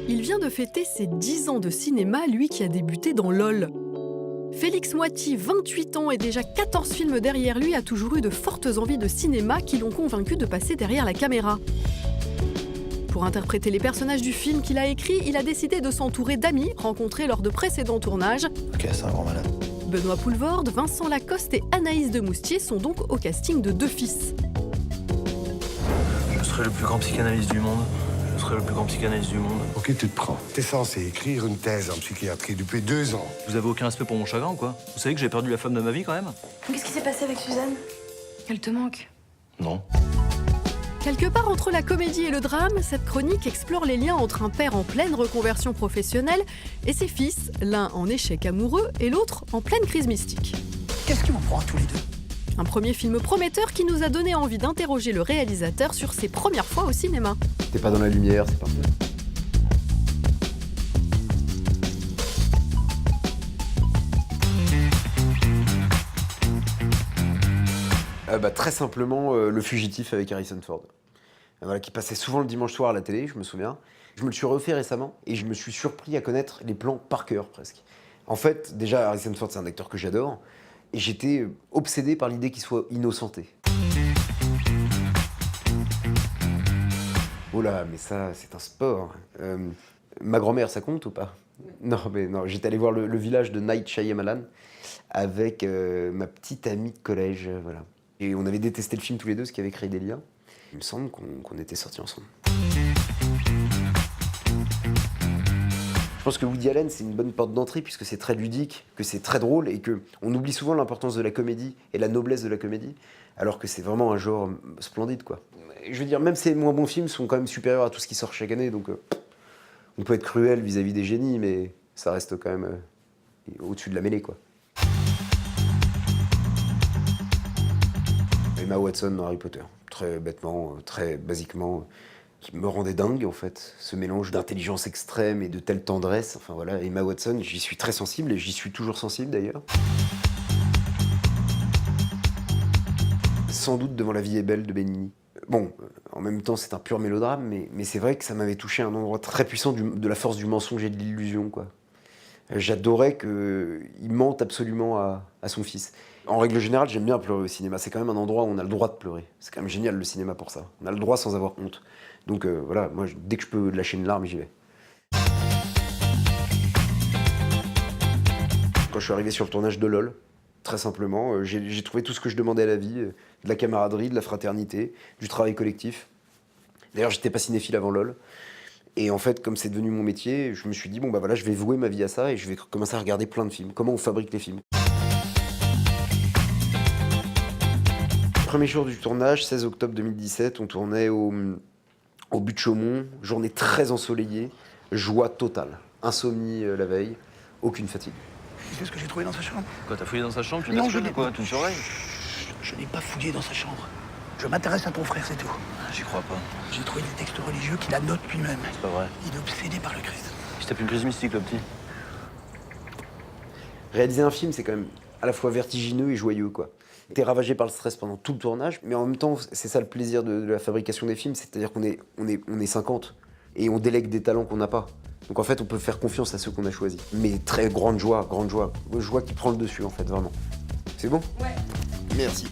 Il vient de fêter ses 10 ans de cinéma, lui qui a débuté dans LOL. Félix Moiti, 28 ans et déjà 14 films derrière lui, a toujours eu de fortes envies de cinéma qui l'ont convaincu de passer derrière la caméra. Pour interpréter les personnages du film qu'il a écrit, il a décidé de s'entourer d'amis rencontrés lors de précédents tournages. Ok, c'est un grand malade. Benoît Poulvorde, Vincent Lacoste et Anaïs de Moustier sont donc au casting de Deux Fils. Je serai le plus grand psychanalyste du monde. Je serai le plus grand psychanalyste du monde. Ok, tu te prends. T'es censé écrire une thèse en psychiatrie depuis 2 ans. Vous avez aucun respect pour mon chagrin ou quoi? Vous savez que j'ai perdu la femme de ma vie quand même? Qu'est-ce qui s'est passé avec Suzanne? Elle te manque? Non. Quelque part entre la comédie et le drame, cette chronique explore les liens entre un père en pleine reconversion professionnelle et ses fils, l'un en échec amoureux et l'autre en pleine crise mystique. Qu'est-ce qui vous prend tous les deux? Un premier film prometteur qui nous a donné envie d'interroger le réalisateur sur ses premières fois au cinéma. T'es pas dans la lumière, c'est parfait. Très simplement, Le Fugitif avec Harrison Ford. Voilà, qui passait souvent le dimanche soir à la télé, je me souviens. Je me le suis refait récemment et je me suis surpris à connaître les plans par cœur presque. En fait, déjà, Harrison Ford, c'est un acteur que j'adore. Et j'étais obsédé par l'idée qu'il soit innocenté. Oh là, mais ça, c'est un sport. Ma grand-mère, ça compte ou pas? Non, mais non, j'étais allé voir le village de Night Shyamalan avec ma petite amie de collège, voilà. Et on avait détesté le film tous les deux, ce qui avait créé des liens. Il me semble qu'on était sortis ensemble. Je pense que Woody Allen, c'est une bonne porte d'entrée puisque c'est très ludique, que c'est très drôle et qu'on oublie souvent l'importance de la comédie et la noblesse de la comédie, alors que c'est vraiment un genre splendide, quoi. Je veux dire, même ces moins bons films sont quand même supérieurs à tout ce qui sort chaque année, donc on peut être cruel vis-à-vis des génies, mais ça reste quand même au-dessus de la mêlée, quoi. Emma Watson dans Harry Potter, très bêtement, très basiquement, qui me rendait dingue en fait, ce mélange d'intelligence extrême et de telle tendresse, enfin voilà, Emma Watson, j'y suis très sensible et j'y suis toujours sensible d'ailleurs. Sans doute devant La vie est belle de Benigni. Bon, en même temps c'est un pur mélodrame, mais c'est vrai que ça m'avait touché à un endroit très puissant de la force du mensonge et de l'illusion, quoi. J'adorais qu'il mente absolument à son fils. En règle générale, j'aime bien pleurer au cinéma. C'est quand même un endroit où on a le droit de pleurer. C'est quand même génial le cinéma pour ça. On a le droit sans avoir honte. Donc voilà, moi, dès que je peux lâcher une larme, j'y vais. Quand je suis arrivé sur le tournage de LOL, très simplement, j'ai trouvé tout ce que je demandais à la vie. De la camaraderie, de la fraternité, du travail collectif. D'ailleurs, j'étais pas cinéphile avant LOL. Et en fait, comme c'est devenu mon métier, je me suis dit, bon bah voilà, je vais vouer ma vie à ça et je vais commencer à regarder plein de films. Comment on fabrique les films. Premier jour du tournage, 16 octobre 2017, on tournait au but de Chaumont, journée très ensoleillée, joie totale. Insomnie la veille, aucune fatigue. Tu sais ce que j'ai trouvé dans sa chambre? Quoi, t'as fouillé dans sa chambre? Tu Non, n'as pas quoi? Tu me surveilles? Je n'ai pas fouillé dans sa chambre. Je m'intéresse à ton frère, c'est tout. J'y crois pas. J'ai trouvé des textes religieux qu'il annote lui-même. C'est pas vrai. Il est obsédé par le Christ. Il tape une crise mystique, le petit. Réaliser un film, c'est quand même à la fois vertigineux et joyeux, quoi. T'es ravagé par le stress pendant tout le tournage, mais en même temps, c'est ça le plaisir de la fabrication des films, c'est-à-dire qu'on est 50 et on délègue des talents qu'on n'a pas. Donc en fait, on peut faire confiance à ceux qu'on a choisis. Mais très grande joie qui prend le dessus, en fait, vraiment. C'est bon? Ouais. Merci.